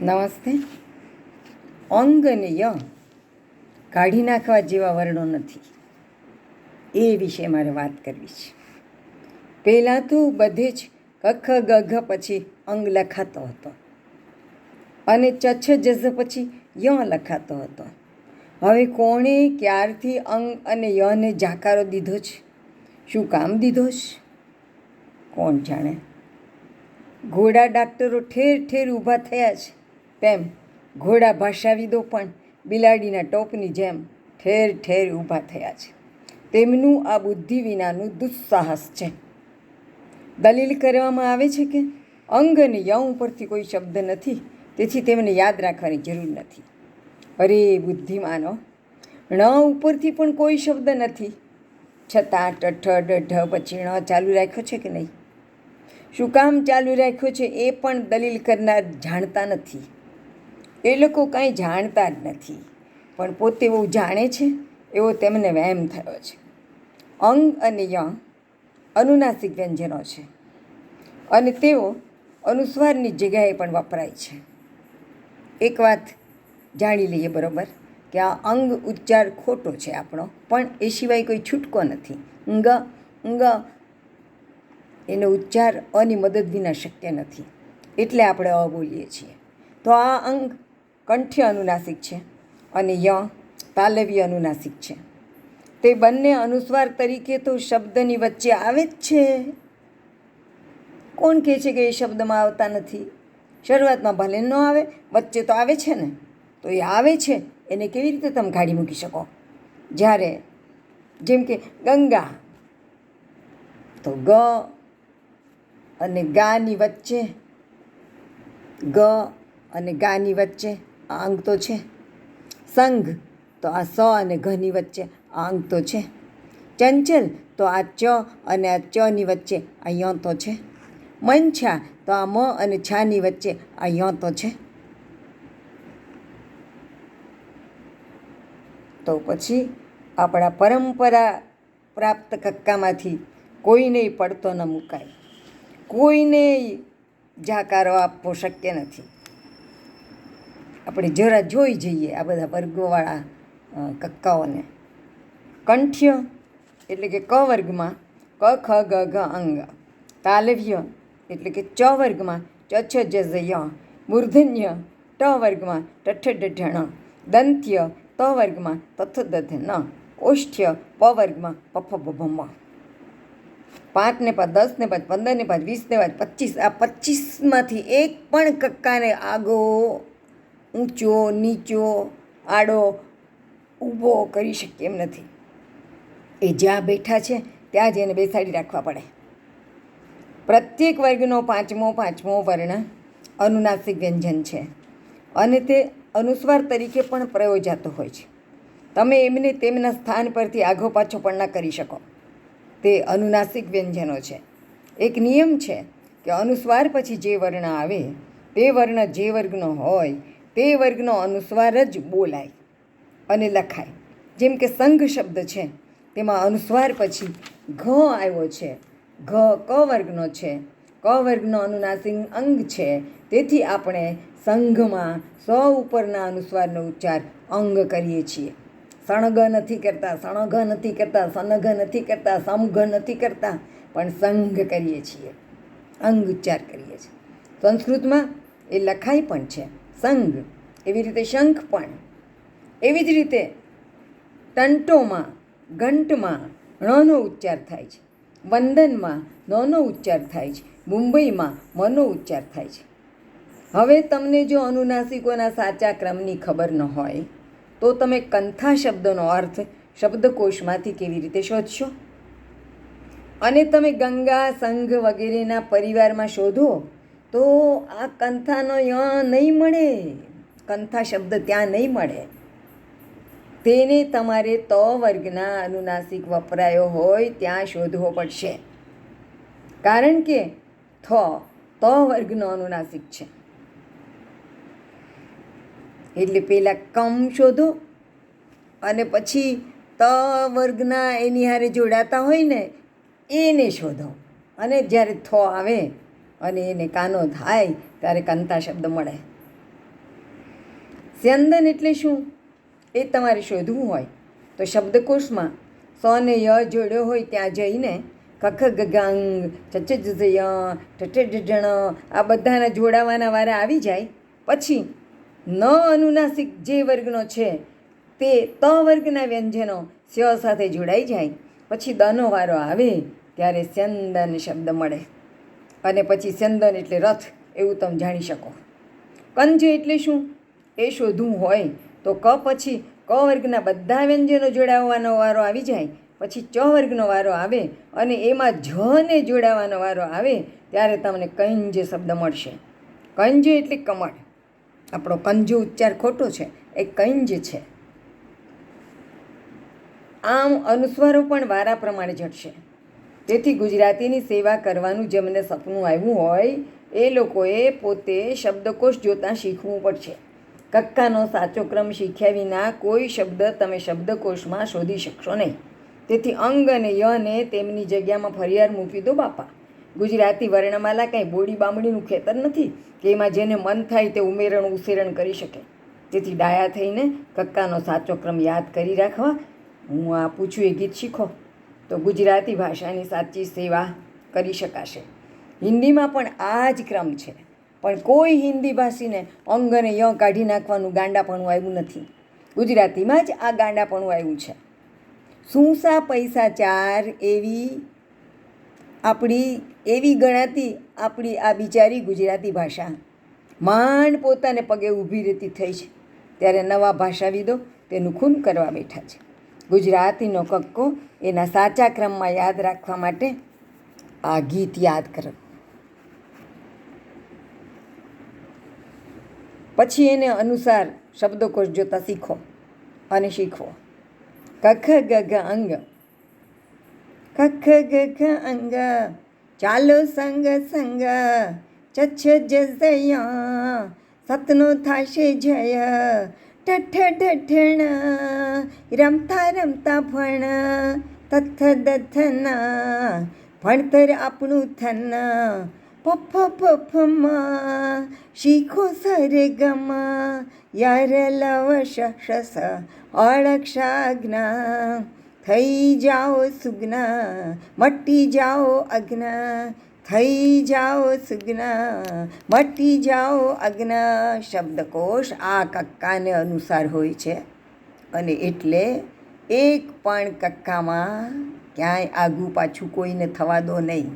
નમસ્તે. અંગ અને ય કાઢી નાખવા જેવા વર્ણો નથી, એ વિશે મારે વાત કરવી છે. પહેલાં તો બધે જ કખ ગઘ પછી અંગ લખાતો હતો અને ચછ જઝ પછી ય લખાતો હતો. હવે કોણે ક્યારથી અંગ અને યને જાકારો દીધો છે? શું કામ દીધો છે? કોણ જાણે. ઘોડા ડાક્ટરો ઠેર ઠેર ઊભા થયા છે, તેમ ઘોડા ભાષાવિદો પણ બિલાડીના ટોપની જેમ ઠેર ઠેર ઊભા થયા છે. તેમનું આ બુદ્ધિ વિનાનું દુસ્સાહસ છે. દલીલ કરવામાં આવે છે કે અંગ અને ય ઉપરથી કોઈ શબ્દ નથી, તેથી તેમને યાદ રાખવાની જરૂર નથી. અરે બુદ્ધિમાનો, ણ ઉપરથી પણ કોઈ શબ્દ નથી, છતાં ઠ ઢ પછી ણ ચાલુ રાખ્યો છે કે નહીં? શું કામ ચાલુ રાખ્યો છે એ પણ દલીલ કરનાર જાણતા નથી. એ લોકો કાંઈ જાણતા જ નથી, પણ પોતે બહુ જાણે છે એવો તેમને વહેમ થયો છે. અંગ અને ય અનુનાસિક વ્યંજનો છે અને તેઓ અનુસ્વારની જગ્યાએ પણ વપરાય છે. એક વાત જાણી લઈએ બરાબર, કે આ અંગ ઉચ્ચાર ખોટો છે આપણો, પણ એ સિવાય કોઈ છૂટકો નથી. ંગ એનો ઉચ્ચાર અની મદદ વિના શક્ય નથી, એટલે આપણે અ બોલીએ છીએ. તો આ અંગ કંઠ્ય અનુનાસિક છે અને ય તાલવ્ય અનુનાસિક છે. તે બંને અનુસ્વાર તરીકે તો શબ્દની વચ્ચે આવે જ છે. કોણ કહે છે કે એ શબ્દમાં આવતા નથી? શરૂઆતમાં ભલે ન આવે, વચ્ચે તો આવે છે ને. તો એ આવે છે એને કેવી રીતે તમે કાઢી મૂકી શકો? જ્યારે જેમ કે ગંગા, તો ગ અને ગાની વચ્ચે, ગ અને ગાની વચ્ચે આ અંગ તો છે. સંઘ, તો આ સ અને ઘની વચ્ચે આ અંગ તો છે. ચંચલ, તો આ ચ અને આ ચની વચ્ચે આ ય તો છે. મંછા, તો આ મ અને છાની વચ્ચે આ ય તો છે. તો પછી આપણા પરંપરા પ્રાપ્ત કક્કામાંથી કોઈને પડતો ન મુકાય, કોઈને જાકારો આપવો શક્ય નથી. આપણે જરા જોઈ જઈએ આ બધા વર્ગોવાળા કક્કાઓને. કંઠ્ય એટલે કે ક વર્ગમાં ક ખ ગ ઘ અંગ, તાલવ્ય એટલે કે ચ વર્ગમાં ચ છ જ ઝ ય, મૂર્ધન્ય ટ વર્ગમાં ઠઠ ઢઢ ણ, દંત્ય ત વર્ગમાં તથ દથ ન, ઓષ્ઠ્ય પ વર્ગમાં પફ ભભ મ. 5 ને 5, 10 ને 5, 15 ને 5, 20 ને 5, 25. આ 25માંથી એક પણ કક્કાને આગો, ઊંચો, નીચો, આડો, ઊભો કરી શકીએ એમ નથી. એ જ્યાં બેઠા છે ત્યાં જ એને બેસાડી રાખવા પડે. પ્રત્યેક વર્ગનો પાંચમો વર્ણ અનુનાસિક વ્યંજન છે અને તે અનુસ્વાર તરીકે પણ પ્રયોજાતો હોય છે. તમે એમને તેમના સ્થાન પરથી આઘો પાછો પણ ના કરી શકો. તે અનુનાસિક વ્યંજનો છે. એક નિયમ છે કે અનુસ્વાર પછી જે વર્ણ આવે તે વર્ણ જે વર્ગનો હોય તે વર્ગનો અનુસ્વાર જ બોલાય અને લખાય. જેમ કે સંઘ શબ્દ છે, તેમાં અનુસ્વાર પછી ઘ આવ્યો છે. ઘ ક વર્ગનો છે, ક વર્ગનો અનુનાસિક અંગ છે. તેથી આપણે સંઘમાં સ ઉપરના અનુસ્વારનો ઉચ્ચાર અંગ કરીએ છીએ. સણગ નથી કરતા, સણઘ નથી કરતા, સનઘ નથી કરતા, સમઘ નથી કરતા, પણ સંઘ કરીએ છીએ, અંગ ઉચ્ચાર કરીએ છીએ. સંસ્કૃતમાં એ લખાય પણ છે સંઘ, એવી રીતે શંખ પણ. એવી જ રીતે ટંટોમાં, ઘંટમાં ણનો ઉચ્ચાર થાય છે, વંદનમાં નનો ઉચ્ચાર થાય છે, મુંબઈમાં મનો ઉચ્ચાર થાય છે. હવે તમને જો અનુનાસિકોના સાચા ક્રમની ખબર ન હોય તો તમે કંથા શબ્દનો અર્થ શબ્દકોશમાંથી કેવી રીતે શોધશો? અને તમે ગંગા, સંઘ વગેરેના પરિવારમાં શોધો તો આ કંથાનો ય નહીં મળે, કંથા શબ્દ ત્યાં નહીં મળે. તેને તમારે ત વર્ગના અનુનાસિક વપરાયો હોય ત્યાં શોધવો પડશે, કારણ કે ત વર્ગનો અનુનાસિક છે. એટલે પહેલાં કમ શોધો અને પછી ત વર્ગના એની હારે જોડાતા હોય ને એને શોધો, અને જ્યારે થ આવે અને એને કાનો થાય ત્યારે કંતા શબ્દ મળે. સ્યંદન એટલે શું એ તમારે શોધવું હોય તો શબ્દકોશમાં સ ને ય જોડ્યો હોય ત્યાં જઈને કખ ગગાંગ ચચ જય ઠઠ ઢઢણ આ બધાના જોડાવાના વારા આવી જાય. પછી ન અનુનાસિક જે વર્ગનો છે તે ત વર્ગના વ્યંજનો સ્ય સાથે જોડાઈ જાય. પછી દનો વારો આવે ત્યારે સ્યંદન શબ્દ મળે. અને પછી સ્યંદન એટલે રથ એવું તમે જાણી શકો. કંજ એટલે શું એ શોધવું હોય તો ક પછી ક વર્ગના બધા વ્યંજનો જોડાવવાનો વારો આવી જાય. પછી ચ વર્ગનો વારો આવે અને એમાં જને જોડાવાનો વારો આવે ત્યારે તમને કંજ શબ્દ મળશે. કંજ એટલે કમળ. આપણો કંજો ઉચ્ચાર ખોટો છે, એ કંજ છે. આમ અનુસ્વારો પણ વારા પ્રમાણે જડશે. તેથી ગુજરાતીની સેવા કરવાનું જેમને સપનું આવ્યું હોય એ લોકોએ પોતે શબ્દકોશ જોતાં શીખવું પડશે. કક્કાનો સાચો ક્રમ શીખ્યા વિના કોઈ શબ્દ તમે શબ્દકોશમાં શોધી શકશો નહીં. તેથી અંગ અને યને તેમની જગ્યામાં ફરિયાદ મૂકી દો બાપા. ગુજરાતી વર્ણમાલા કાંઈ બોડી બામણીનું ખેતર નથી કે એમાં જેને મન થાય તે ઉમેરણ ઉસેરણ કરી શકે. તેથી ડાયા થઈને કક્કાનો સાચો ક્રમ યાદ કરી રાખવા હું આપું છું એ ગીત શીખો તો ગુજરાતી ભાષાની સાચી સેવા કરી શકાશે. હિન્દીમાં પણ આ જ ક્રમ છે, પણ કોઈ હિન્દી ભાષીને અંગ અને ય કાઢી નાખવાનું ગાંડાપણું આવ્યું નથી. ગુજરાતીમાં જ આ ગાંડાપણું આવ્યું છે. સૂસા પૈસા ચાર એવી ગણાતી આપણી આ બિચારી ગુજરાતી ભાષા માંડ પોતાને પગે ઊભી રહેતી થઈ છે ત્યારે નવા ભાષાવિદો તેનું ખૂન કરવા બેઠા છે. ગુજરાતીનો કક્કો એના સાચા ક્રમમાં યાદ રાખવા માટે આ ગીત યાદ કરો. પછી એને અનુસાર શબ્દકોશ જોતા શીખો અને શીખવો. કખ ગઘ અંગ, કખ ગઘ અંગ, ચાલો સંગ સંગ, ચચ્છ જય, સતનો થાશે જય, ઠઠ ઢઠણ, રમતા રમતા ભણ, તથ દથના, ભણતર આપણું થન, પફ પફમાં, શીખો સરે ગમ, યાર લવ શસ, અળક્ષાજ્ઞા, થઈ જાઓ સુજ્ઞા, મટી જાઓ અજ્ઞા, થઈ જાઓ સુજ્ઞા, મટી જાઓ અજ્ઞા. શબ્દકોશ આ કક્કાને અનુસાર હોય છે અને એટલે એક પણ કક્કામાં ક્યાંય આગું પાછું કોઈને થવા દો નહીં.